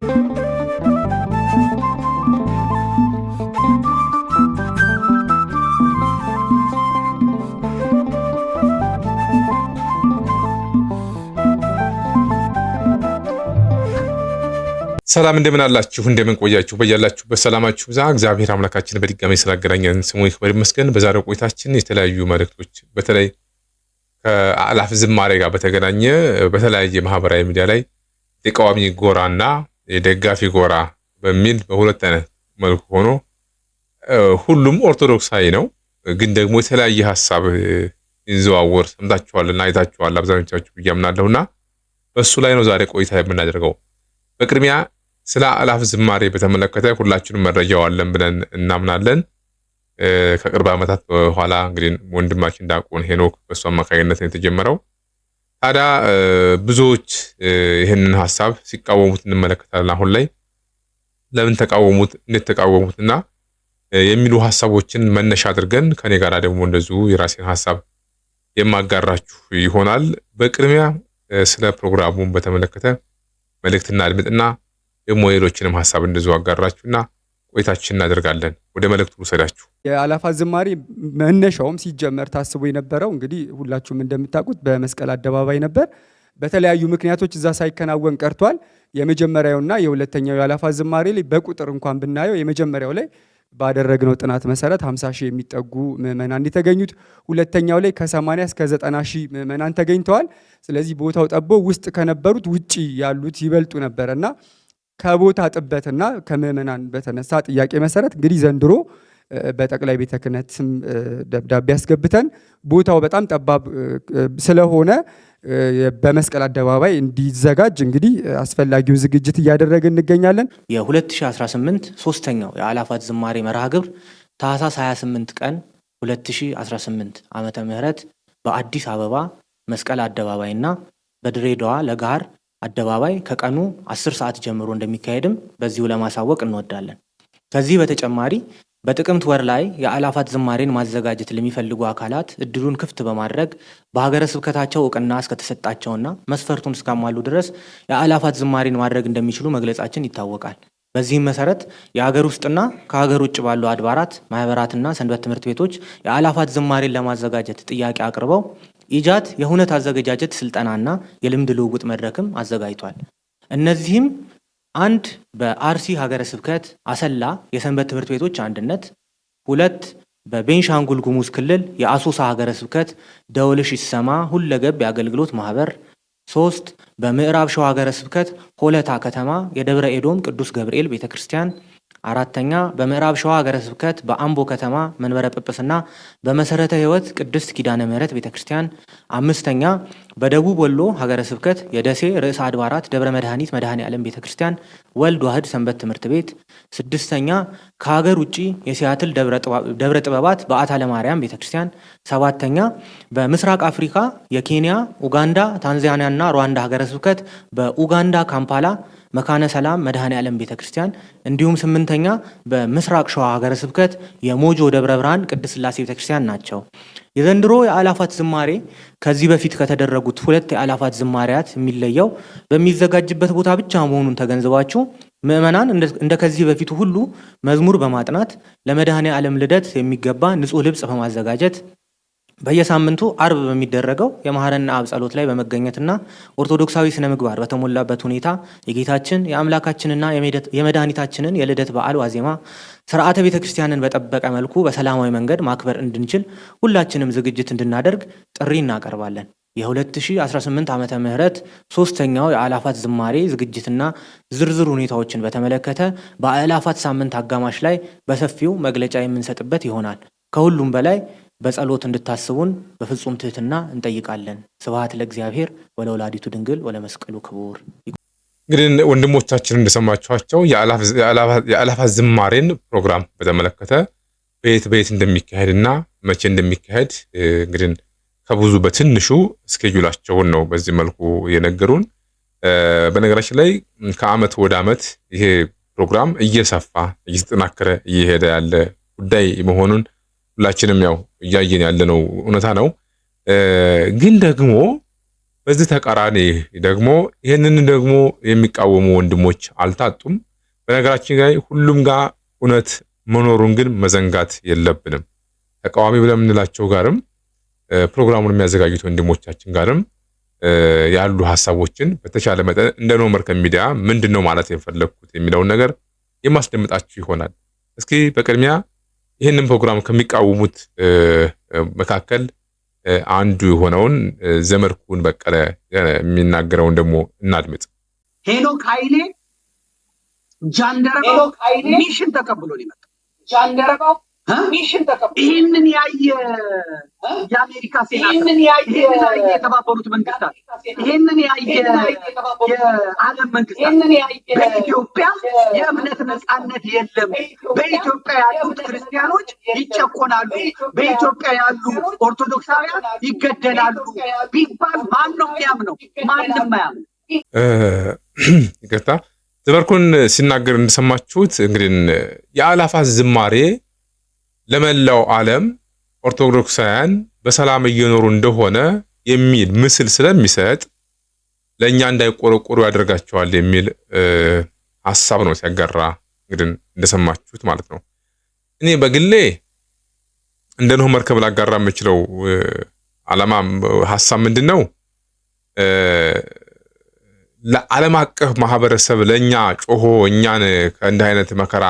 ሰላም እንደምን አላችሁ እንደምን ቆያችሁ በያላችሁ በሰላማችሁ ብዛ እግዚአብሔር አምላካችን በድጋሚ ስላገናኘን ስሙ ይክበር ይመስገን። በዛሬው ቆይታችን የተለያዩ መልእክቶች በተለይ ከአእላፍ ዝማሬ ጋር በተገናኘ በተለያየ ማህበራዊ ሚዲያ ላይ ተቃዋሚ ጎራና የደጋፊ ጎራ በሚል በሁለት አይነት መልኩ ሆኖ ሁሉም ኦርቶዶክሳዊ ነው፣ ግን ደግሞ የተለያየ ሐሳብ ይዘዋወር ሰምታችኋልና አይታችኋል አብዛኞቻችሁ ብያምናለሁና በሱ ላይ ነው ዛሬ ቆይታ የምናደርገው። በቅድሚያ ስለ አእላፍ ዝማሬ በተመለከተ ሁላችንም መረጃው አለን ብለን እናምናለን። ከቅርብ ዓመታት በኋላ እንግዲህ ወንድማችን ዲያቆን ሄኖክ በሱ አማካኝነት ነው የተጀመረው። ታዲያ ብዙዎች ይህንን ሐሳብ ሲቃወሙት እንመለከታለን። አሁን ላይ ለምን ተቃወሙት፣ እንዴት ተቃወሙትና የሚሉ ሐሳቦችን መነሻ አድርገን ከኔ ጋር ደግሞ እንደዚሁ የራሴን ሐሳብ የማጋራችሁ ይሆናል። በቅድሚያ ስለ ፕሮግራሙን በተመለከተ መልእክትና አድምጥና ደግሞ ሌሎችንም ሐሳብ እንደዚሁ አጋራችሁና ቆይታችን እናደርጋለን። ወደ መልእክቱ ወሰዳችሁ። የአእላፋት ዝማሬ መነሻውም ሲጀመር ታስቦ የነበረው እንግዲህ ሁላችሁም እንደምታውቁት በመስቀል አደባባይ ነበር። በተለያዩ ምክንያቶች እዛ ሳይከናወን ቀርቷል። የመጀመሪያውና የሁለተኛው የአእላፋት ዝማሬ ላይ በቁጥር እንኳን ብናየው የመጀመሪያው ላይ ባደረግነው ጥናት መሰረት 50 ሺህ የሚጠጉ ምዕመናን የተገኙት፣ ሁለተኛው ላይ ከ80 እስከ 90 ሺህ ምዕመናን ተገኝተዋል። ስለዚህ ቦታው ጠቦ ውስጥ ከነበሩት ውጪ ያሉት ይበልጡ ነበርና ከቦታ ጥበትና ከምዕመናን በተነሳ ጥያቄ መሰረት እንግዲህ ዘንድሮ በጠቅላይ ቤተ ክህነት ስም ደብዳቤ አስገብተን ቦታው በጣም ጠባብ ስለሆነ በመስቀል አደባባይ እንዲዘጋጅ እንግዲህ አስፈላጊው ዝግጅት እያደረግን እንገኛለን። የ2018 ሶስተኛው የአእላፋት ዝማሬ መርሃ ግብር ታኅሳስ 28 ቀን 2018 ዓመተ ምህረት በአዲስ አበባ መስቀል አደባባይና በድሬዳዋ ለጋር አደባባይ ከቀኑ 10 ሰዓት ጀምሮ እንደሚካሄድም በዚሁ ለማሳወቅ እንወዳለን። ከዚህ በተጨማሪ በጥቅምት ወር ላይ የአእላፋት ዝማሬን ማዘጋጀት ለሚፈልጉ አካላት እድሉን ክፍት በማድረግ በሀገረ ስብከታቸው እውቅና እስከተሰጣቸውና መስፈርቱን እስካሟሉ ድረስ የአእላፋት ዝማሬን ማድረግ እንደሚችሉ መግለጻችን ይታወቃል። በዚህም መሰረት የሀገር ውስጥና ከሀገር ውጭ ባሉ አድባራት፣ ማህበራትና ሰንበት ትምህርት ቤቶች የአእላፋት ዝማሬን ለማዘጋጀት ጥያቄ አቅርበው ኢጃት የሁነት አዘገጃጀት ስልጠናና የልምድ ልውውጥ መድረክም አዘጋጅቷል። እነዚህም 1 በአርሲ ሀገረ ስብከት አሰላ የሰንበት ትምህርት ቤቶች አንድነት፣ 2 በቤንሻንጉል ጉሙዝ ክልል የአሶሳ ሀገረ ስብከት ደወልሽ ይሰማ ሁለገብ የአገልግሎት ማህበር፣ 3 በምዕራብ ሸዋ ሀገረ ስብከት ሆለታ ከተማ የደብረ ኤዶም ቅዱስ ገብርኤል ቤተክርስቲያን፣ 4ኛ በምዕራብ ሸዋ ሀገረ ስብከት በአምቦ ከተማ መንበረ ጵጵስና በመሰረተ ሕይወት ቅድስት ኪዳነ ምሕረት ቤተክርስቲያን፣ 5ኛ በደቡብ ወሎ ሀገረ ስብከት የደሴ ርዕሰ አድባራት ደብረ መድኃኒት መድኃኔ ዓለም ቤተክርስቲያን ወልድ ዋህድ ሰንበት ትምህርት ቤት፣ 6ኛ ከሀገር ውጪ የሲያትል ደብረ ጥበባት በዓታ ለማርያም ቤተክርስቲያን፣ 7ኛ በምስራቅ አፍሪካ የኬንያ፣ ኡጋንዳ፣ ታንዛኒያና ሩዋንዳ ሀገረ ስብከት በኡጋንዳ ካምፓላ መካነ ሰላም መድኃኔ ዓለም ቤተክርስቲያን፣ እንዲሁም 8ኛ በምስራቅ ሸዋ ሀገረ ስብከት የሞጆ ደብረ ብርሃን ቅድስት ሥላሴ ቤተክርስቲያን ናቸው። የዘንድሮ የአእላፋት ዝማሬ ከዚህ በፊት ከተደረጉት 2 የአእላፋት ዝማሬያት የሚለየው በሚዘጋጅበት ቦታ ብቻ መሆኑን ተገንዝባችሁ ምዕመናን እንደ ከዚህ በፊቱ ሁሉ መዝሙር በማጥናት ለመድኃኔ ዓለም ልደት የሚገባ ንጹህ ልብስ በማዘጋጀት በየሳምንቱ አርብ በሚደረገው የማህረና አብ ጸሎት ላይ በመገኘትና ኦርቶዶክሳዊ ስነ ምግባር በተሞላበት ሁኔታ የጌታችን የአምላካችንና የመድኃኒታችንን የልደት በዓል ዋዜማ ስርዓተ ቤተክርስቲያንን በጠበቀ መልኩ በሰላማዊ መንገድ ማክበር እንድንችል ሁላችንም ዝግጅት እንድናደርግ ጥሪ እናቀርባለን። የ2018 ዓመተ ምህረት ሶስተኛው የአእላፋት ዝማሬ ዝግጅትና ዝርዝር ሁኔታዎችን በተመለከተ በአእላፋት ሳምንት አጋማሽ ላይ በሰፊው መግለጫ የምንሰጥበት ይሆናል። ከሁሉም በላይ በጸሎት እንድታስቡን በፍጹም ትህትና እንጠይቃለን። ስብሐት ለእግዚአብሔር ወለወላዲቱ ድንግል ወለመስቀሉ ክቡር። እንግዲህ ወንድሞቻችን እንደሰማችኋቸው የአእላፋት ዝማሬን ፕሮግራም በተመለከተ በየት እንደሚካሄድና መቼ እንደሚካሄድ እንግዲህ ከብዙ በትንሹ ስኬጁላቸውን ነው በዚህ መልኩ የነገሩን። በነገራችን ላይ ከአመት ወደ አመት ይሄ ፕሮግራም እየሰፋ እየተጠናከረ እየሄደ ያለ ጉዳይ መሆኑን ሁላችንም ያው እያየን ያለነው እውነታ ነው። ግን ደግሞ በዚህ ተቃራኒ ደግሞ ይህንን ደግሞ የሚቃወሙ ወንድሞች አልታጡም። በነገራችን ላይ ሁሉም ጋር እውነት መኖሩን ግን መዘንጋት የለብንም። ተቃዋሚ ብለን የምንላቸው ጋርም ፕሮግራሙን የሚያዘጋጁት ወንድሞቻችን ጋርም ያሉ ሀሳቦችን በተቻለ መጠን እንደ ኖህ መርከብ ሚዲያ ምንድነው ማለት የፈለኩት የሚለውን ነገር የማስደምጣችሁ ይሆናል። እስኪ በቅድሚያ ይህንን ፕሮግራም ከሚቃወሙት መካከል አንዱ የሆነውን ዘመድኩን በቀለ የሚናገረውን ደግሞ እናድምጥ። ሄኖክ ኃይሌ ጃንደረባው ሚሽን ተቀብሎ ነው የመጣው። ጃንደረባው ሚሽን ተቀብሎ ይሄንን ያየ የአሜሪካ ሴናተር፣ ይሄንን ያየ የተባበሩት መንግስታት፣ ይሄንን ያየ የዓለም መንግስታት በኢትዮጵያ የእምነት ነጻነት የለም፣ በኢትዮጵያ ያሉት ክርስቲያኖች ይጨቆናሉ፣ በኢትዮጵያ ያሉ ኦርቶዶክሳውያን ይገደላሉ ቢባል ማን ነው የሚያምነው? ማንም አያምነው። ይቅርታ ዘመድኩን ሲናገር እንደሰማችሁት እንግዲህ የአእላፋት ዝማሬ ለመላው ዓለም ኦርቶዶክሳውያን በሰላም እየኖሩ እንደሆነ የሚል ምስል ስለሚሰጥ ለእኛ እንዳይቆረቆሩ ያደርጋቸዋል የሚል ሀሳብ ነው ሲያጋራ እንግዲህ እንደሰማችሁት ማለት ነው። እኔ በግሌ እንደ ኖህ መርከብ ላጋራ የምችለው ዓላማ ሀሳብ ምንድን ነው? ለዓለም አቀፍ ማህበረሰብ ለኛ ጮሆ እኛን ከእንዲህ አይነት መከራ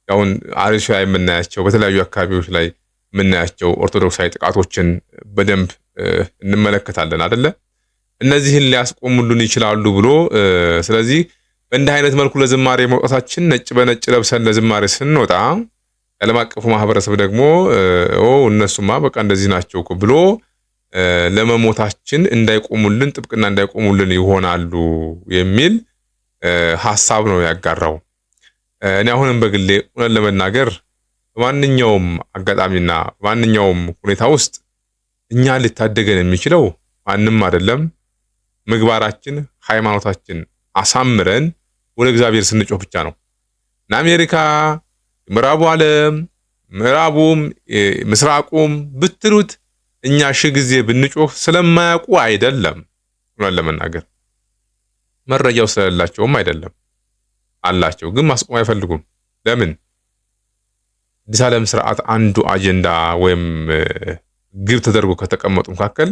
ያውን አርሲ ላይ የምናያቸው በተለያዩ አካባቢዎች ላይ የምናያቸው ኦርቶዶክሳዊ ጥቃቶችን በደንብ እንመለከታለን አይደለ? እነዚህን ሊያስቆሙልን ይችላሉ ብሎ ስለዚህ በእንዲህ አይነት መልኩ ለዝማሬ መውጣታችን ነጭ በነጭ ለብሰን ለዝማሬ ስንወጣ የዓለም አቀፉ ማህበረሰብ ደግሞ እነሱማ በቃ እንደዚህ ናቸው እኮ ብሎ ለመሞታችን እንዳይቆሙልን ጥብቅና እንዳይቆሙልን ይሆናሉ የሚል ሐሳብ ነው ያጋራው። እኔ አሁንም በግሌ እውነት ለመናገር በማንኛውም አጋጣሚና በማንኛውም ሁኔታ ውስጥ እኛ ሊታደገን የሚችለው ማንም አይደለም፣ ምግባራችን፣ ሃይማኖታችን አሳምረን ወደ እግዚአብሔር ስንጮህ ብቻ ነው። አሜሪካ፣ ምዕራቡ ዓለም፣ ምዕራቡም ምስራቁም ብትሉት እኛ ሺህ ጊዜ ብንጮህ ስለማያውቁ አይደለም። እውነት ለመናገር መረጃው ስለሌላቸውም አይደለም፣ አላቸው ግን ማስቆም አይፈልጉም። ለምን? አዲስ ዓለም ስርዓት አንዱ አጀንዳ ወይም ግብ ተደርጎ ከተቀመጡ መካከል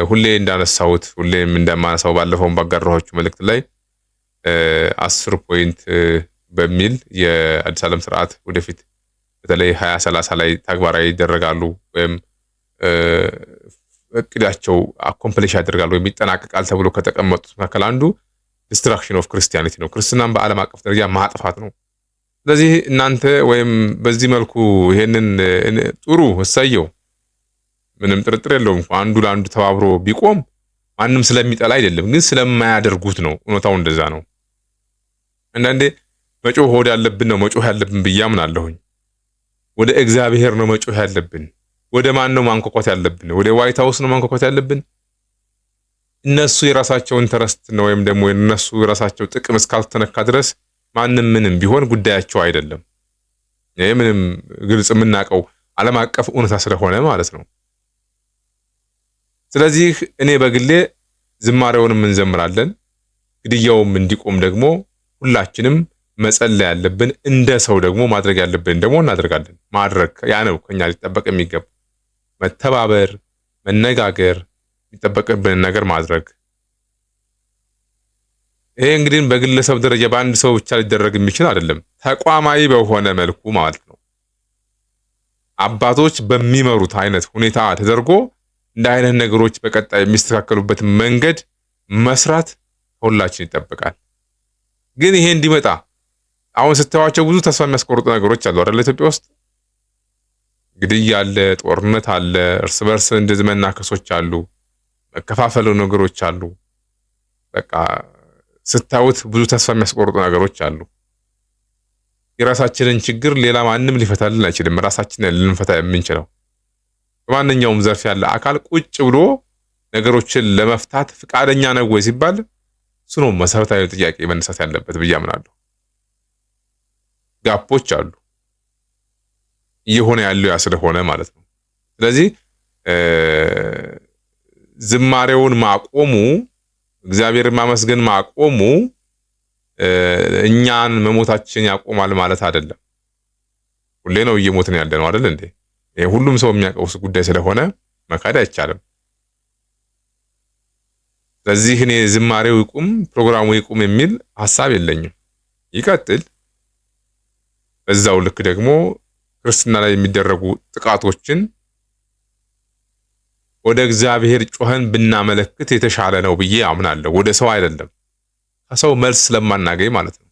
ሁሌ እንዳነሳሁት ሁሌም እንደማነሳው ባለፈው ባጋራኋችሁ መልእክት ላይ 10 ፖይንት በሚል የአዲስ ዓለም ስርዓት ወደፊት በተለይ 2030 ላይ ተግባራዊ ይደረጋሉ ወይም እቅዳቸው አኮምፕሊሽ ያደርጋሉ ወይም ይጠናቀቃል ተብሎ ከተቀመጡት መካከል አንዱ ዲስትራክሽን ኦፍ ክርስቲያኒቲ ነው። ክርስትናን በዓለም አቀፍ ደረጃ ማጥፋት ነው። ስለዚህ እናንተ ወይም በዚህ መልኩ ይሄንን ጥሩ እሰየው፣ ምንም ጥርጥር የለውም። አንዱ ለአንዱ ተባብሮ ቢቆም ማንም ስለሚጠላ አይደለም፣ ግን ስለማያደርጉት ነው። እውነታው እንደዛ ነው። አንዳንዴ መጮህ ወደ ያለብን ነው መጮህ ያለብን ብዬ አምናለሁኝ። ወደ እግዚአብሔር ነው መጮህ ያለብን። ወደ ማን ነው ማንቆቆት ያለብን? ወደ ዋይት ሃውስ ነው ማንቆቆት ያለብን? እነሱ የራሳቸው ኢንተረስት ነው ወይም ደግሞ እነሱ የራሳቸው ጥቅም እስካልተነካ ድረስ ማንም ምንም ቢሆን ጉዳያቸው አይደለም። ይሄ ምንም ግልጽ የምናውቀው ዓለም አቀፍ እውነታ ስለሆነ ማለት ነው። ስለዚህ እኔ በግሌ ዝማሬውንም እንዘምራለን፣ ግድያውም እንዲቆም ደግሞ ሁላችንም መጸለይ ያለብን፣ እንደ ሰው ደግሞ ማድረግ ያለብን ደግሞ እናደርጋለን። ማድረግ ያ ነው ከኛ ሊጠበቅ የሚገባ መተባበር፣ መነጋገር፣ የሚጠበቅብን ነገር ማድረግ። ይሄ እንግዲህ በግለሰብ ደረጃ በአንድ ሰው ብቻ ሊደረግ የሚችል አይደለም፣ ተቋማዊ በሆነ መልኩ ማለት ነው። አባቶች በሚመሩት አይነት ሁኔታ ተደርጎ እንደ አይነት ነገሮች በቀጣይ የሚስተካከሉበት መንገድ መስራት ሁላችን ይጠበቃል። ግን ይሄ እንዲመጣ አሁን ስታዩዋቸው ብዙ ተስፋ የሚያስቆርጡ ነገሮች አሉ አይደል? ኢትዮጵያ ውስጥ ግድያ አለ፣ ጦርነት አለ፣ እርስ በርስ እንደዚህ መናከሶች አሉ፣ መከፋፈሉ ነገሮች አሉ። በቃ ስታዩት ብዙ ተስፋ የሚያስቆርጡ ነገሮች አሉ። የራሳችንን ችግር ሌላ ማንም ሊፈታልን አይችልም። ራሳችንን ልንፈታ የምንችለው በማንኛውም ዘርፍ ያለ አካል ቁጭ ብሎ ነገሮችን ለመፍታት ፍቃደኛ ነው ወይ ሲባል እሱ ነው መሰረታዊ ጥያቄ መነሳት ያለበት ብዬ አምናለሁ። ጋፖች አሉ እየሆነ ያለው ያ ስለሆነ ማለት ነው። ስለዚህ ዝማሬውን ማቆሙ እግዚአብሔርን ማመስገን ማቆሙ እኛን መሞታችን ያቆማል ማለት አይደለም። ሁሌ ነው እየሞትን ያለ ነው አይደል እንዴ? ይሄ ሁሉም ሰው የሚያውቀው ጉዳይ ስለሆነ መካድ አይቻልም። ስለዚህ እኔ ዝማሬው ይቁም ፕሮግራሙ ይቁም የሚል ሐሳብ የለኝም። ይቀጥል። በዛው ልክ ደግሞ ክርስትና ላይ የሚደረጉ ጥቃቶችን ወደ እግዚአብሔር ጮኸን ብናመለክት የተሻለ ነው ብዬ አምናለሁ። ወደ ሰው አይደለም፣ ከሰው መልስ ስለማናገኝ ማለት ነው።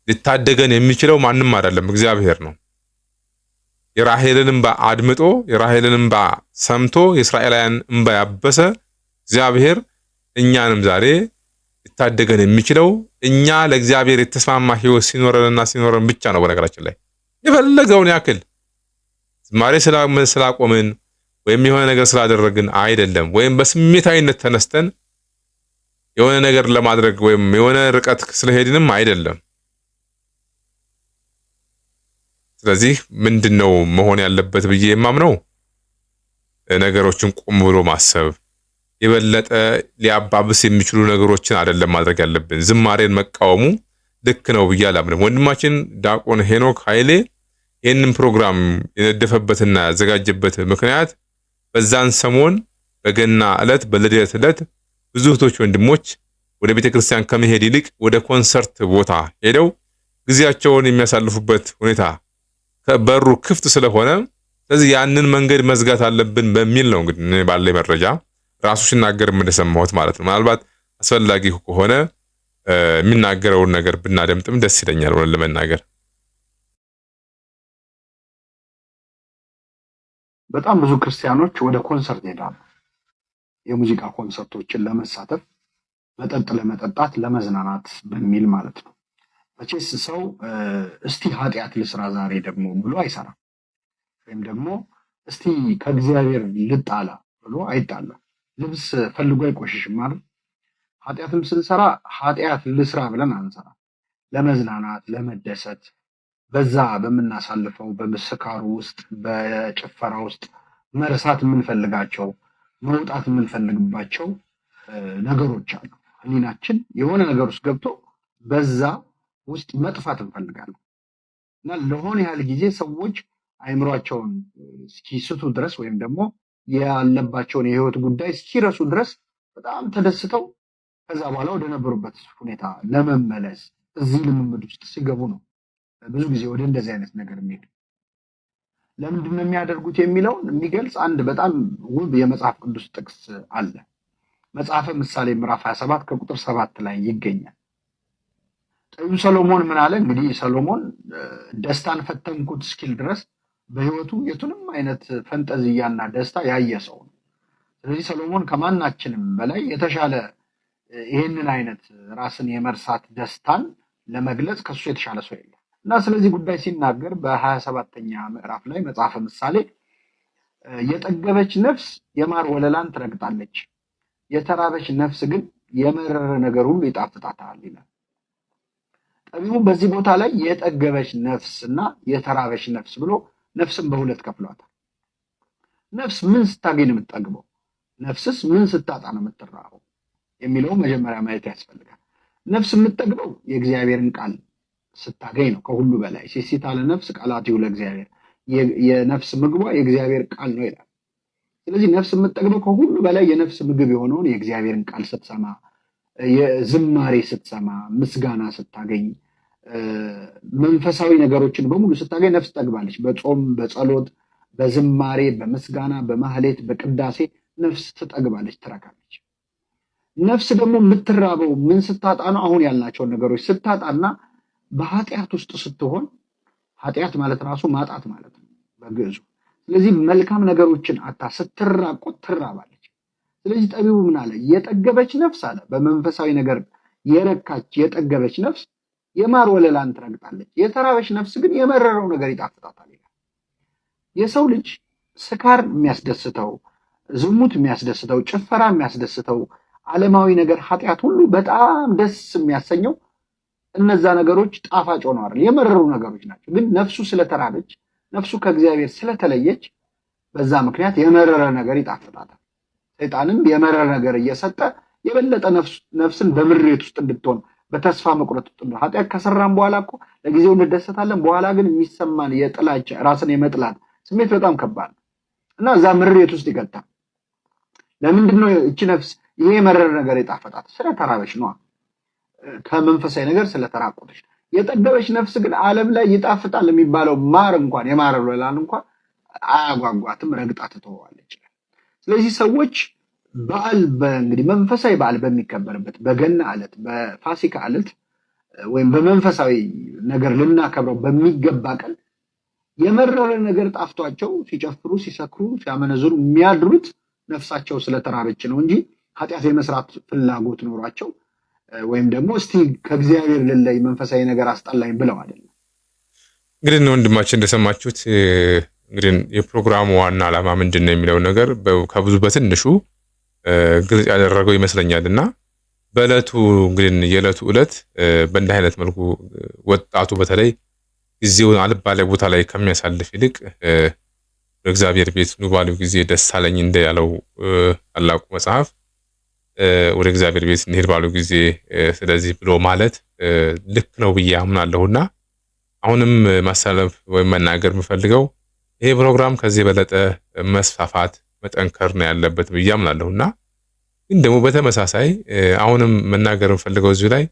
ሊታደገን የሚችለው ማንም አይደለም፣ እግዚአብሔር ነው። የራሔልን እንባ አድምጦ የራሔልን እንባ ሰምቶ የእስራኤላውያን እንባ ያበሰ እግዚአብሔር እኛንም ዛሬ ሊታደገን የሚችለው እኛ ለእግዚአብሔር የተስማማ ሕይወት ሲኖረን ብቻ ነው። በነገራችን ላይ የፈለገውን ያክል ዝማሬ ስላቆምን ወይም የሆነ ነገር ስላደረግን አይደለም፣ ወይም በስሜታዊነት ተነስተን የሆነ ነገር ለማድረግ ወይም የሆነ ርቀት ስለሄድንም አይደለም። ስለዚህ ምንድነው መሆን ያለበት ብዬ የማምነው ነገሮችን ቆም ብሎ ማሰብ፣ የበለጠ ሊያባብስ የሚችሉ ነገሮችን አይደለም ማድረግ ያለብን። ዝማሬን መቃወሙ ልክ ነው ብዬ አላምንም። ወንድማችን ዲያቆን ሄኖክ ኃይሌ ይህንን ፕሮግራም የነደፈበትና ያዘጋጀበት ምክንያት በዛን ሰሞን በገና ዕለት በልደት ዕለት ብዙ እህቶች ወንድሞች ወደ ቤተክርስቲያን ከመሄድ ይልቅ ወደ ኮንሰርት ቦታ ሄደው ጊዜያቸውን የሚያሳልፉበት ሁኔታ በሩ ክፍት ስለሆነ ስለዚህ ያንን መንገድ መዝጋት አለብን በሚል ነው እንግዲህ ባለኝ መረጃ ራሱ ሲናገር እንደሰማሁት ማለት ነው። ምናልባት አስፈላጊ ከሆነ የሚናገረውን ነገር ብናደምጥም ደስ ይለኛል ለመናገር። በጣም ብዙ ክርስቲያኖች ወደ ኮንሰርት ይሄዳሉ። የሙዚቃ ኮንሰርቶችን ለመሳተፍ፣ መጠጥ ለመጠጣት፣ ለመዝናናት በሚል ማለት ነው። መቼስ ሰው እስቲ ኃጢአት ልስራ ዛሬ ደግሞ ብሎ አይሰራም። ወይም ደግሞ እስቲ ከእግዚአብሔር ልጣላ ብሎ አይጣላም። ልብስ ፈልጎ አይቆሽሽም ማለት ኃጢአትም ስንሰራ ኃጢአት ልስራ ብለን አንሰራ። ለመዝናናት ለመደሰት በዛ በምናሳልፈው በምስካሩ ውስጥ በጭፈራ ውስጥ መርሳት የምንፈልጋቸው መውጣት የምንፈልግባቸው ነገሮች አሉ። ህሊናችን የሆነ ነገር ውስጥ ገብቶ በዛ ውስጥ መጥፋት እንፈልጋለን እና ለሆነ ያህል ጊዜ ሰዎች አይምሯቸውን እስኪስቱ ድረስ ወይም ደግሞ ያለባቸውን የህይወት ጉዳይ እስኪረሱ ድረስ በጣም ተደስተው ከዛ በኋላ ወደ ነበሩበት ሁኔታ ለመመለስ እዚህ ልምምድ ውስጥ ሲገቡ ነው ብዙ ጊዜ ወደ እንደዚህ አይነት ነገር የሚሄዱ። ለምንድን ነው የሚያደርጉት የሚለውን የሚገልጽ አንድ በጣም ውብ የመጽሐፍ ቅዱስ ጥቅስ አለ። መጽሐፈ ምሳሌ ምዕራፍ 27 ከቁጥር 7 ላይ ይገኛል። ጠቢቡ ሰሎሞን ምን አለ? እንግዲህ ሰሎሞን ደስታን ፈተንኩት እስኪል ድረስ በህይወቱ የቱንም አይነት ፈንጠዝያና ደስታ ያየ ሰው ነው። ስለዚህ ሰሎሞን ከማናችንም በላይ የተሻለ ይህንን አይነት ራስን የመርሳት ደስታን ለመግለጽ ከሱ የተሻለ ሰው የለም እና ስለዚህ ጉዳይ ሲናገር በ27ኛ ምዕራፍ ላይ መጽሐፈ ምሳሌ የጠገበች ነፍስ የማር ወለላን ትረግጣለች፣ የተራበች ነፍስ ግን የመረረ ነገር ሁሉ ይጣፍጣታል ይላል። ጠቢቡ በዚህ ቦታ ላይ የጠገበች ነፍስ እና የተራበች ነፍስ ብሎ ነፍስን በሁለት ከፍሏታል። ነፍስ ምን ስታገኝ ነው የምትጠግበው? ነፍስስ ምን ስታጣ ነው የምትራበው የሚለው መጀመሪያ ማየት ያስፈልጋል። ነፍስ የምትጠግበው የእግዚአብሔርን ቃል ስታገኝ ነው። ከሁሉ በላይ ሴሲት አለ ነፍስ ቃላቲሁ ለእግዚአብሔር፣ የነፍስ ምግቧ የእግዚአብሔር ቃል ነው ይላል። ስለዚህ ነፍስ የምትጠግበው ከሁሉ በላይ የነፍስ ምግብ የሆነውን የእግዚአብሔርን ቃል ስትሰማ፣ የዝማሬ ስትሰማ፣ ምስጋና ስታገኝ፣ መንፈሳዊ ነገሮችን በሙሉ ስታገኝ ነፍስ ጠግባለች። በጾም በጸሎት በዝማሬ በምስጋና በማህሌት በቅዳሴ ነፍስ ትጠግባለች፣ ትረካለች። ነፍስ ደግሞ የምትራበው ምን ስታጣ ነው? አሁን ያልናቸውን ነገሮች ስታጣና በኃጢአት ውስጥ ስትሆን፣ ኃጢአት ማለት ራሱ ማጣት ማለት ነው በግዕዙ። ስለዚህ መልካም ነገሮችን አታ ስትራቆት ትራባለች። ስለዚህ ጠቢቡ ምን አለ? የጠገበች ነፍስ አለ በመንፈሳዊ ነገር የረካች የጠገበች ነፍስ የማር ወለላን ትረግጣለች፣ የተራበች ነፍስ ግን የመረረው ነገር ይጣፍጣታል ይላል። የሰው ልጅ ስካር የሚያስደስተው፣ ዝሙት የሚያስደስተው፣ ጭፈራ የሚያስደስተው፣ ዓለማዊ ነገር ኃጢአት ሁሉ በጣም ደስ የሚያሰኘው እነዛ ነገሮች ጣፋጭ ሆነው አይደል፣ የመረሩ ነገሮች ናቸው። ግን ነፍሱ ስለተራበች፣ ነፍሱ ከእግዚአብሔር ስለተለየች በዛ ምክንያት የመረረ ነገር ይጣፍጣታል። ሰይጣንም የመረረ ነገር እየሰጠ የበለጠ ነፍስን በምሬት ውስጥ እንድትሆን በተስፋ መቁረጥ ውስጥ ነው። ኃጢአት ከሰራን በኋላ እኮ ለጊዜው እንደሰታለን፣ በኋላ ግን የሚሰማን የጥላቻ ራስን የመጥላት ስሜት በጣም ከባድ ነው እና እዛ ምሬት ውስጥ ይገታል። ለምንድን ነው እቺ ነፍስ ይሄ የመረረ ነገር የጣፈጣት? ስለተራበች ነው፣ ከመንፈሳዊ ነገር ስለተራቆተች። የጠገበች ነፍስ ግን ዓለም ላይ ይጣፍጣል የሚባለው ማር እንኳን የማር ወለላን እንኳን አያጓጓትም፣ ረግጣ ትተዋለች። ስለዚህ ሰዎች በዓል እንግዲህ መንፈሳዊ በዓል በሚከበርበት በገና ዕለት፣ በፋሲካ ዕለት ወይም በመንፈሳዊ ነገር ልናከብረው በሚገባ ቀን የመረረ ነገር ጣፍቷቸው ሲጨፍሩ፣ ሲሰክሩ፣ ሲያመነዝሩ የሚያድሩት ነፍሳቸው ስለተራበች ነው እንጂ ኃጢአት የመስራት ፍላጎት ኖሯቸው ወይም ደግሞ እስቲ ከእግዚአብሔር ልለይ መንፈሳዊ ነገር አስጠላኝ ብለው አይደለም። እንግዲህ ወንድማችን እንደሰማችሁት እንግዲህ የፕሮግራሙ ዋና ዓላማ ምንድን ነው የሚለው ነገር ከብዙ በትንሹ ግልጽ ያደረገው ይመስለኛል እና በዕለቱ እንግዲህ የዕለቱ ዕለት በእንዲህ አይነት መልኩ ወጣቱ በተለይ ጊዜውን አልባሌ ቦታ ላይ ከሚያሳልፍ ይልቅ በእግዚአብሔር ቤት ኑ ባለው ጊዜ ደስ አለኝ እንዳለው ታላቁ መጽሐፍ ወደ እግዚአብሔር ቤት እንሄድ ባለው ጊዜ ስለዚህ ብሎ ማለት ልክ ነው ብዬ አምናለሁና አሁንም ማሳለፍ ወይም መናገር የምፈልገው ይሄ ፕሮግራም ከዚህ በለጠ መስፋፋት መጠንከር ነው ያለበት ብዬ አምናለሁና ግን ደግሞ በተመሳሳይ አሁንም መናገር የምፈልገው እዚህ ላይ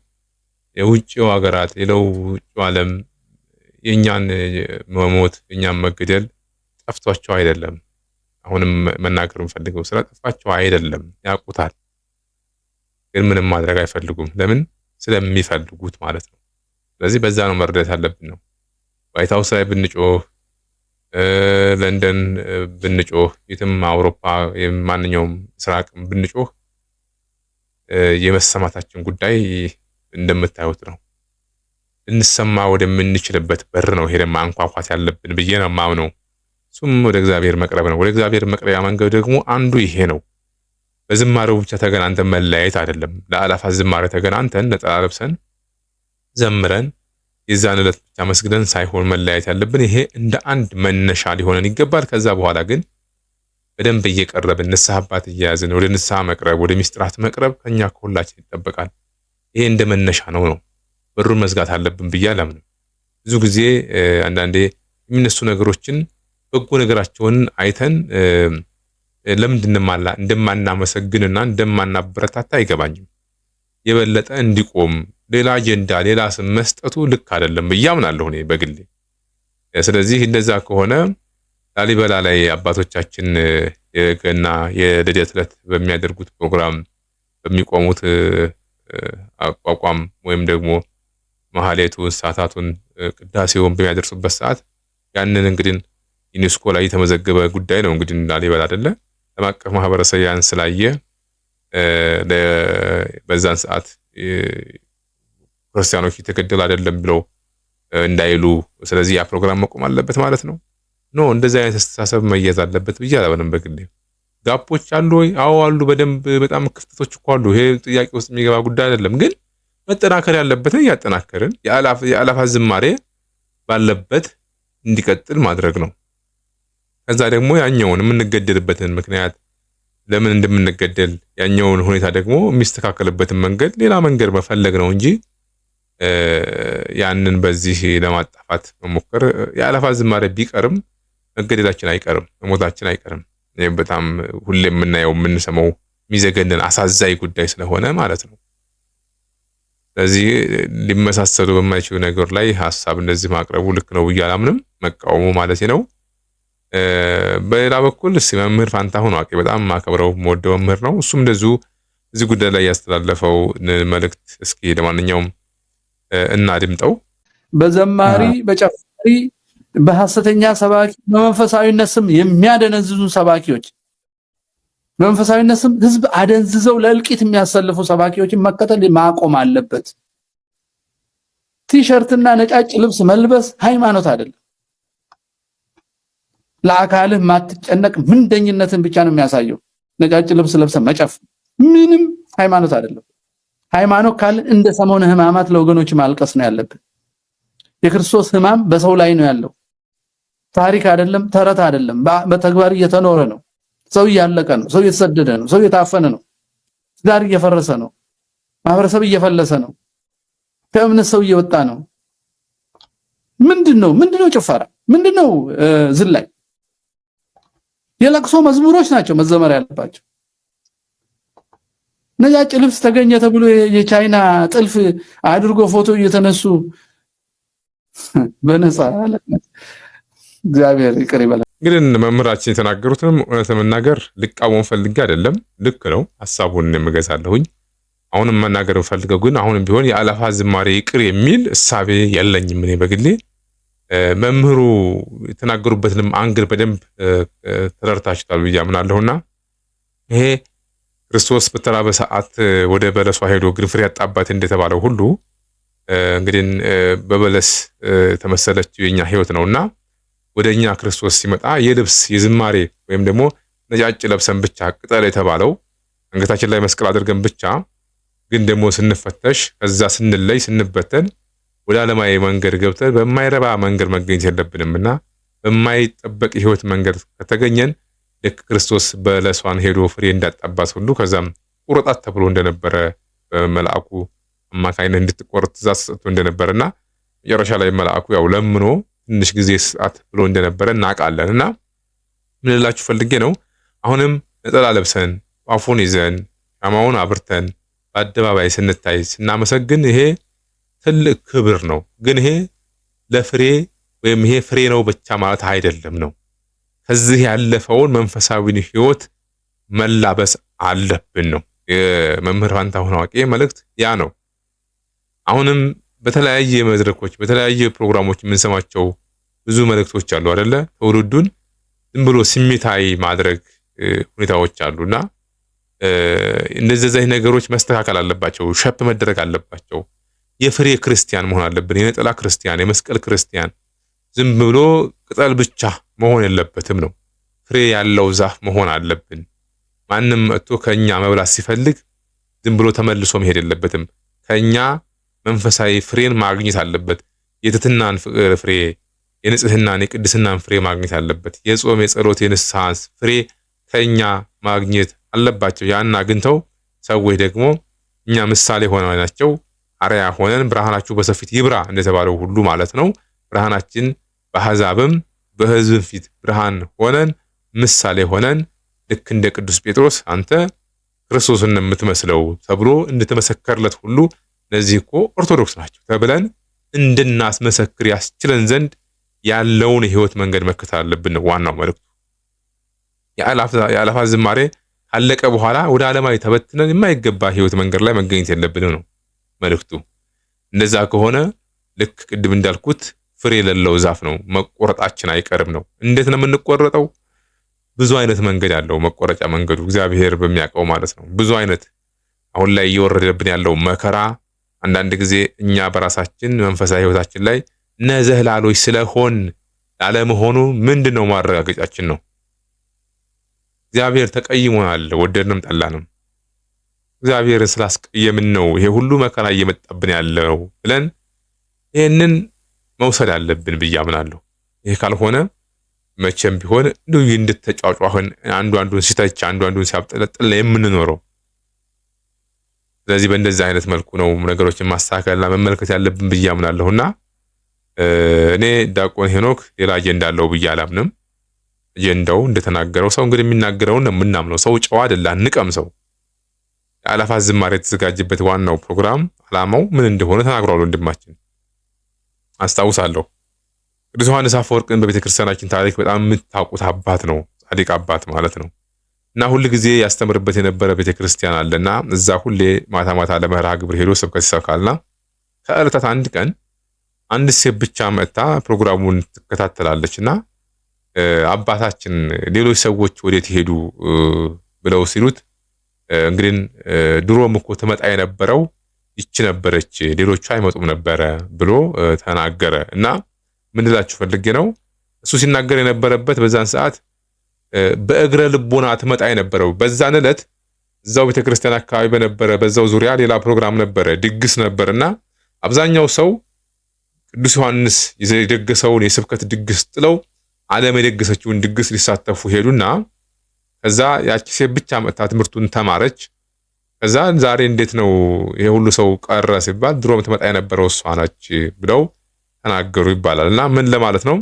የውጭው ሀገራት ሌላው ውጭው ዓለም የኛን መሞት የኛን መገደል ጠፍቷቸው አይደለም። አሁንም መናገር የምፈልገው ስለጠፋቸው አይደለም፣ ያውቁታል። ግን ምንም ማድረግ አይፈልጉም። ለምን? ስለሚፈልጉት ማለት ነው። ስለዚህ በዛ ነው መረዳት ያለብን ነው። ዋይት ሃውስ ላይ ብንጮህ፣ ለንደን ብንጮህ፣ የትም አውሮፓ ማንኛውም ምስራቅ ብንጮህ የመሰማታችን ጉዳይ እንደምታዩት ነው። እንሰማ ወደምንችልበት በር ነው ሄደን ማንኳኳት ያለብን ብዬ ነው የማምነው። እሱም ወደ እግዚአብሔር መቅረብ ነው። ወደ እግዚአብሔር መቅረቢያ መንገድ ደግሞ አንዱ ይሄ ነው። በዝማሬው ብቻ ተገናንተን መለያየት አይደለም። ለአላፋት ዝማሬ ተገናንተን ነጠላ ለብሰን ዘምረን የዛን ዕለት ብቻ መስግደን ሳይሆን መለያየት ያለብን ይሄ እንደ አንድ መነሻ ሊሆነን ይገባል። ከዛ በኋላ ግን በደንብ እየቀረብን ንስሐ አባት እየያዝን ወደ ንስሐ መቅረብ፣ ወደ ሚስጥራት መቅረብ ከኛ ከሁላችን ይጠበቃል። ይሄ እንደ መነሻ ነው። በሩን መዝጋት አለብን ብዬ አላምንም። ብዙ ጊዜ አንዳንዴ የሚነሱ ነገሮችን በጎ ነገራቸውን አይተን ለምንድን እንደማናመሰግንና እንደማናበረታታ አይገባኝም። የበለጠ እንዲቆም ሌላ አጀንዳ ሌላ ስም መስጠቱ ልክ አይደለም ብዬ አምናለሁ እኔ በግሌ። ስለዚህ እንደዛ ከሆነ ላሊበላ ላይ አባቶቻችን የገና የልደት ዕለት በሚያደርጉት ፕሮግራም በሚቆሙት አቋቋም ወይም ደግሞ ማህሌቱን፣ ሰዓታቱን፣ ቅዳሴውን በሚያደርሱበት ሰዓት ያንን እንግዲህ ዩኔስኮ ላይ የተመዘገበ ጉዳይ ነው። እንግዲህ ላሊበላ አይደለ ዓለም አቀፍ ማህበረሰብ ያን ስላየ በዛን ሰዓት ክርስቲያኖች የተገደሉ አይደለም ብለው እንዳይሉ፣ ስለዚህ ያ ፕሮግራም መቆም አለበት ማለት ነው። ኖ እንደዚህ አይነት አስተሳሰብ መያዝ አለበት ብዬ አላምንም በግሌ። ጋፖች አሉ ወይ? አዎ አሉ። በደንብ በጣም ክፍተቶች እኮ አሉ። ይሄ ጥያቄ ውስጥ የሚገባ ጉዳይ አይደለም። ግን መጠናከር ያለበትን እያጠናከርን የአላፋት ዝማሬ ባለበት እንዲቀጥል ማድረግ ነው። ከዛ ደግሞ ያኛውን የምንገደልበትን ምክንያት ለምን እንደምንገደል ያኛውን ሁኔታ ደግሞ የሚስተካከልበትን መንገድ ሌላ መንገድ መፈለግ ነው እንጂ ያንን በዚህ ለማጣፋት መሞከር የአላፋት ዝማሬ ቢቀርም መገደላችን አይቀርም፣ መሞታችን አይቀርም። በጣም ሁሌ የምናየው የምንሰማው የሚዘገንን አሳዛኝ ጉዳይ ስለሆነ ማለት ነው። ስለዚህ ሊመሳሰሉ በማይችሉ ነገር ላይ ሐሳብ እንደዚህ ማቅረቡ ልክ ነው ብዬ አላምንም፣ መቃወሙ ማለት ነው። በሌላ በኩል መምህር ፋንታሁን ዋቄ በጣም ማከብረው የምወደው መምህር ነው። እሱም እንደዚሁ እዚህ ጉዳይ ላይ ያስተላለፈው መልእክት እስኪ ለማንኛውም እናድምጠው። በዘማሪ በጨፋሪ በሐሰተኛ ሰባኪ በመንፈሳዊነት ስም የሚያደነዝዙ ሰባኪዎች በመንፈሳዊነት ስም ህዝብ አደንዝዘው ለእልቂት የሚያሰልፉ ሰባኪዎችን መከተል ማቆም አለበት። ቲሸርትና ነጫጭ ልብስ መልበስ ሃይማኖት አይደለም። ለአካልህ ማትጨነቅ ምንደኝነትን ብቻ ነው የሚያሳየው። ነጫጭ ልብስ ለብሰ መጨፍ ምንም ሃይማኖት አይደለም። ሃይማኖት ካለ እንደ ሰሞነ ህማማት ለወገኖች ማልቀስ ነው ያለብን። የክርስቶስ ህማም በሰው ላይ ነው ያለው። ታሪክ አይደለም፣ ተረት አይደለም። በተግባር እየተኖረ ነው። ሰው እያለቀ ነው። ሰው እየተሰደደ ነው። ሰው እየታፈነ ነው። ትዳር እየፈረሰ ነው። ማህበረሰብ እየፈለሰ ነው። ከእምነት ሰው እየወጣ ነው። ምንድነው ጭፈራ? ምንድነው ዝላይ? የለቅሶ መዝሙሮች ናቸው መዘመር ያለባቸው። ነጫጭ ልብስ ተገኘ ተብሎ የቻይና ጥልፍ አድርጎ ፎቶ እየተነሱ በነፃ እግዚአብሔር ይቅር ይበላል። እንግዲህ መምህራችን የተናገሩትንም እውነት ለመናገር ልቃወም ፈልጌ አይደለም። ልክ ነው፣ ሐሳቡን የምገዛለሁኝ። አሁንም መናገር ፈልገው ግን አሁንም ቢሆን የአእላፋት ዝማሬ ይቅር የሚል እሳቤ የለኝም እኔ በግሌ። መምህሩ የተናገሩበትንም አንግል በደንብ ተረድታችኋል ብዬ አምናለሁና ይሄ ክርስቶስ በተራበ ሰዓት ወደ በለሷ ሄዶ ግን ፍሬ ያጣባት እንደተባለው ሁሉ እንግዲህ በበለስ ተመሰለችው የኛ ህይወት ነውና ወደኛ ክርስቶስ ሲመጣ የልብስ የዝማሬ ወይም ደግሞ ነጫጭ ለብሰን ብቻ ቅጠል የተባለው አንገታችን ላይ መስቀል አድርገን ብቻ ግን ደግሞ ስንፈተሽ ከዛ ስንለይ ስንበተን ወደ ዓለማዊ መንገድ ገብተን በማይረባ መንገድ መገኘት የለብንምና በማይጠበቅ ህይወት መንገድ ከተገኘን ልክ ክርስቶስ በለሷን ሄዶ ፍሬ እንዳጣባት ሁሉ ከዛም ቁርጣት ተብሎ እንደነበረ መልአኩ አማካይነት እንድትቆርጥ ትእዛዝ ሰጥቶ እንደነበረና መጨረሻ ላይ መልአኩ ያው ለምኖ ትንሽ ጊዜ ሰዓት ብሎ እንደነበረ እናውቃለንና ምን ልላችሁ ፈልጌ ነው። አሁንም ነጠላ ለብሰን ጧፉን ይዘን ሻማውን አብርተን በአደባባይ ስንታይ ስናመሰግን ይሄ ትልቅ ክብር ነው። ግን ይሄ ለፍሬ ወይም ይሄ ፍሬ ነው ብቻ ማለት አይደለም ነው። ከዚህ ያለፈውን መንፈሳዊ ህይወት መላበስ አለብን ነው የመምህር ፋንታሁን ዋቄ መልእክት ያ ነው። አሁንም በተለያየ መድረኮች በተለያየ ፕሮግራሞች የምንሰማቸው ብዙ መልእክቶች አሉ አይደለ? ትውልዱን ዝም ብሎ ስሜታዊ ማድረግ ሁኔታዎች አሉና እነዚህ ነገሮች መስተካከል አለባቸው፣ ሸፕ መደረግ አለባቸው። የፍሬ ክርስቲያን መሆን አለብን። የነጠላ ክርስቲያን፣ የመስቀል ክርስቲያን ዝም ብሎ ቅጠል ብቻ መሆን የለበትም ነው። ፍሬ ያለው ዛፍ መሆን አለብን። ማንም መጥቶ ከኛ መብላት ሲፈልግ ዝም ብሎ ተመልሶ መሄድ የለበትም። ከኛ መንፈሳዊ ፍሬን ማግኘት አለበት። የትህትናን ፍሬ፣ የንጽህናን የቅድስናን ፍሬ ማግኘት አለበት። የጾም የጸሎት የንስሐ ፍሬ ከኛ ማግኘት አለባቸው። ያን አግኝተው ሰዎች ደግሞ እኛ ምሳሌ ሆነናቸው አርአያ ሆነን ብርሃናችሁ በሰፊት ይብራ እንደተባለው ሁሉ ማለት ነው። ብርሃናችን በአሕዛብም በሕዝብም ፊት ብርሃን ሆነን ምሳሌ ሆነን ልክ እንደ ቅዱስ ጴጥሮስ አንተ ክርስቶስን የምትመስለው ተብሎ እንደተመሰከረለት ሁሉ እነዚህ እኮ ኦርቶዶክስ ናቸው ተብለን እንድናስመሰክር ያስችለን ዘንድ ያለውን የህይወት መንገድ መከተል አለብን ነው ዋናው መልእክቱ። የአእላፋት ዝማሬ ካለቀ በኋላ ወደ ዓለማዊ ተበትነን የማይገባ ህይወት መንገድ ላይ መገኘት የለብንም ነው መልእክቱ። እንደዛ ከሆነ ልክ ቅድም እንዳልኩት ፍሬ የሌለው ዛፍ ነው፣ መቆረጣችን አይቀርም ነው። እንዴት ነው የምንቆረጠው? ብዙ አይነት መንገድ ያለው መቆረጫ መንገዱ እግዚአብሔር በሚያውቀው ማለት ነው። ብዙ አይነት አሁን ላይ እየወረደብን ያለው መከራ አንዳንድ ጊዜ እኛ በራሳችን መንፈሳዊ ህይወታችን ላይ ነዘህላሎች ስለሆን ላለመሆኑ ምንድነው ማረጋገጫችን ነው? እግዚአብሔር ተቀይሞናል፣ ወደድንም ጠላንም እግዚአብሔርን ስላስቀየምን ነው ይሄ ሁሉ መከራ እየመጣብን ያለው ብለን ይሄንን መውሰድ አለብን ብዬ አምናለሁ። ይሄ ካልሆነ መቼም ቢሆን እንደው እንድትጫጫሁን አንዱን ሲተች አንዱን ሲያብጠለጥል የምንኖረው። ስለዚህ በእንደዚህ አይነት መልኩ ነው ነገሮችን ማስተካከልና መመልከት ያለብን ብዬ አምናለሁና እኔ ዲያቆን ሄኖክ ሌላ አጀንዳ አለው ብዬ አላምንም። አጀንዳው እንደተናገረው ሰው እንግዲህ የሚናገረውን ነው የምናምነው። ሰው ጨዋ አይደለ፣ አንቀም ሰው። የአእላፋት ዝማሬ የተዘጋጀበት ዋናው ፕሮግራም ዓላማው ምን እንደሆነ ተናግሯል ወንድማችን። አስታውሳለሁ ቅዱስ ዮሐንስ አፈወርቅን በቤተክርስቲያናችን ታሪክ በጣም የምታውቁት አባት ነው፣ ጻድቅ አባት ማለት ነው። እና ሁሉ ጊዜ ያስተምርበት የነበረ ቤተክርስቲያን አለና እዛ ሁሌ ማታ ማታ ለመርሃ ግብር ሄዶ ስብከት ይሰብካልና ከዕለታት አንድ ቀን አንድ ሴት ብቻ መጥታ ፕሮግራሙን ትከታተላለችና አባታችን ሌሎች ሰዎች ወዴት ሄዱ ብለው ሲሉት እንግዲህ ድሮም እኮ ትመጣ የነበረው ይች ነበረች ሌሎቹ አይመጡም ነበረ ብሎ ተናገረ። እና ምን ልላችሁ ፈልጌ ነው እሱ ሲናገር የነበረበት በዛን ሰዓት በእግረ ልቦና ትመጣ የነበረው በዛን ዕለት እዛው ቤተክርስቲያን አካባቢ በነበረ በዛው ዙሪያ ሌላ ፕሮግራም ነበረ፣ ድግስ ነበርና አብዛኛው ሰው ቅዱስ ዮሐንስ የደገሰውን የስብከት ድግስ ጥለው ዓለም የደገሰችውን ድግስ ሊሳተፉ ሄዱና ከዛ ያቺ ሴት ብቻ መጣ ትምህርቱን ተማረች። ከዛ ዛሬ እንዴት ነው ይሄ ሁሉ ሰው ቀረ ሲባል ድሮም ትመጣ የነበረው እሷ ነች ብለው ተናገሩ ይባላልና ምን ለማለት ነው?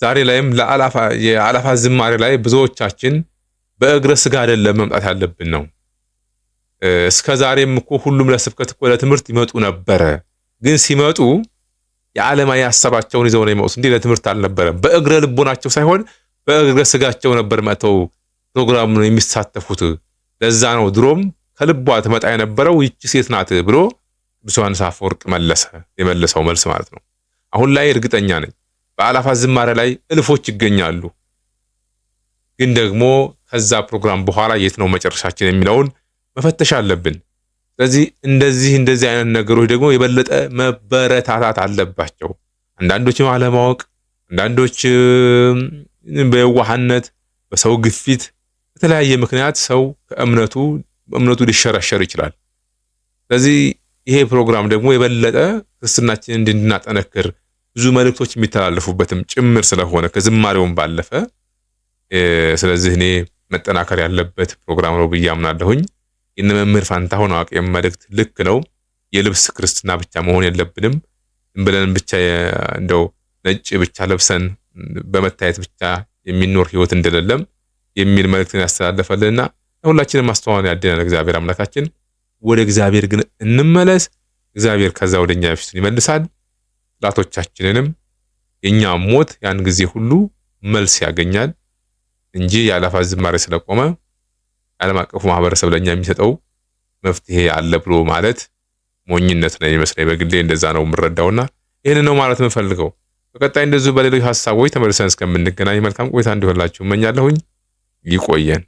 ዛሬ ላይም የአላፋት ዝማሬ ላይ ብዙዎቻችን በእግረ ስጋ አይደለም መምጣት ያለብን ነው። እስከ ዛሬም እኮ ሁሉም ለስብከት እኮ ለትምህርት ይመጡ ነበረ። ግን ሲመጡ የዓለማዊ ሐሳባቸውን ይዘው ነው የሚመጡት እንዴ ለትምህርት አልነበረም። በእግረ ልቦናቸው ሳይሆን በእግረ ስጋቸው ነበር መተው ፕሮግራሙን የሚሳተፉት። ለዛ ነው ድሮም ከልቧ ትመጣ የነበረው ይቺ ሴት ናት ብሎ ቅዱስ ዮሐንስ አፈወርቅ የመለሰው መልስ ማለት ነው። አሁን ላይ እርግጠኛ ነኝ በአላፋት ዝማሬ ላይ እልፎች ይገኛሉ። ግን ደግሞ ከዛ ፕሮግራም በኋላ የት ነው መጨረሻችን የሚለውን መፈተሽ አለብን። ስለዚህ እንደዚህ አይነት ነገሮች ደግሞ የበለጠ መበረታታት አለባቸው። አንዳንዶችም አለማወቅ፣ አንዳንዶች በየዋህነት፣ በሰው ግፊት፣ በተለያየ ምክንያት ሰው ከእምነቱ ሊሸረሸር ይችላል። ስለዚህ ይሄ ፕሮግራም ደግሞ የበለጠ ክርስትናችንን እንድናጠነክር ብዙ መልእክቶች የሚተላለፉበትም ጭምር ስለሆነ ከዝማሬውም ባለፈ ስለዚህ እኔ መጠናከር ያለበት ፕሮግራም ነው ብዬ አምናለሁኝ። የነ መምህር ፋንታሁን አዋቂም መልእክት ልክ ነው። የልብስ ክርስትና ብቻ መሆን የለብንም። ብለን ብቻ እንደው ነጭ ብቻ ለብሰን በመታየት ብቻ የሚኖር ህይወት እንደሌለም የሚል መልእክትን ያስተላልፈልንና ሁላችንም ማስተዋወን ያድነን እግዚአብሔር አምላካችን። ወደ እግዚአብሔር ግን እንመለስ። እግዚአብሔር ከዛ ወደኛ ፊቱን ይመልሳል። ጥላቶቻችንንም የኛ ሞት ያን ጊዜ ሁሉ መልስ ያገኛል እንጂ የአላፋት ዝማሬ ስለቆመ ዓለም አቀፉ ማህበረሰብ ለኛ የሚሰጠው መፍትሄ አለ ብሎ ማለት ሞኝነት ነው የሚመስለኝ። በግሌ እንደዛ ነው የምረዳውና ይሄን ነው ማለት የምፈልገው። በቀጣይ እንደዚሁ በሌሎች ሐሳቦች ተመልሰን እስከምንገናኝ መልካም ቆይታ እንዲሆንላችሁ እመኛለሁኝ። ይቆየን።